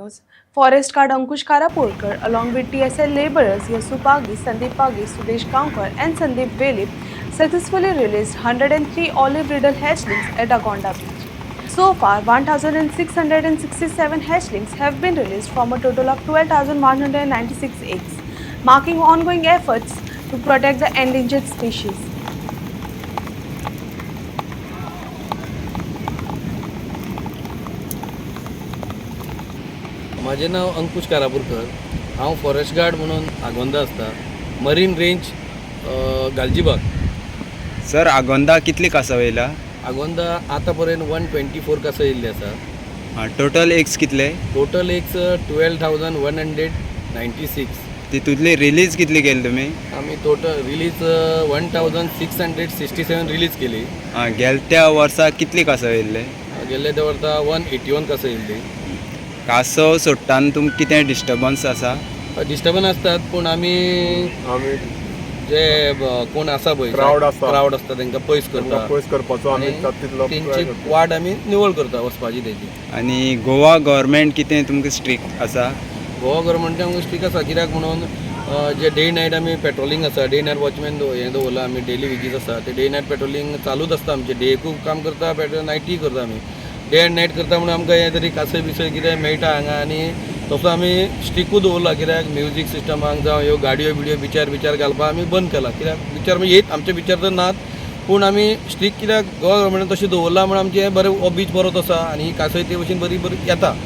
news. Forest Guard Ankush Karapolkar along with TSL laborers Yasu Pagi, Sandeep Pagi, Sudesh Kankar and Sandeep Velip successfully released 103 olive riddle hatchlings at Agonda Beach. So far, 1,667 hatchlings have been released from a total of 12,196 eggs, marking ongoing efforts to protect the endangered species. माझे नाव अंकुश कारापूरकर. हांव forest guard म्हणून आगोंदा असता, marine range Galgibag. Sir Agonda कितली कासां वयला? आगोंदा आतां पर्यंत 124 कासां येयल्ली आसा. Total eggs कितले? टोटल एक 12,196. तितूंतली रिलीज कितली केली तुमी? आमी टोटल रिलीज 1,667 रिलीज केली. गेल्या वर्सा कितली कासां वयल्ले? गेल्ले त्या वर्सा 181 कासां येयल्ली. कासो सोडटाना तुमकां कितें डिस्टर्बन्स आसा? डिस्टर्बन्स असतात, पूण आमी जे कोण आसा पळय क्राउड आसता तांकां पयस करपाचो आमी तितलो तेंची वाट आमी निवळ करता वचपाची तेजी. आनी गोवा गव्हर्मेंट कितें तुमकां स्ट्रिक्ट आसा? गोवा गव्हर्मेंटान आमकां स्ट्रिक्ट आसा, कित्याक म्हणून जे डे नायट आमी पेट्रोलिंग आसा, डे नायट वॉचमॅन हें दवरला आमी, डेली विजीस आसा, ते डे नायट पेट्रोलिंग चालूच आसता आमचे. डेकूय काम करता, नायटीय करता आमी. डे एंड नायट करता म्हणून आमकां हें तरी कासय बिसय कितें मेळटा हांगा. आनी तसो आमी स्ट्रिकूय दवरला, कित्याक म्युजीक सिस्टमाक जावं ह्यो गाडयो बिडयो बिचार घालपाक आमी बंद केला. कित्याक बिचार येत आमचे बिचार तर नात, पूण आमी स्ट्रिक कित्याक गोवा गव्हर्मेंटान तशें दवरला म्हणून आमचें बरें हो बीच बरोच आसा आनी ही कासय ते भशेन बरी येता.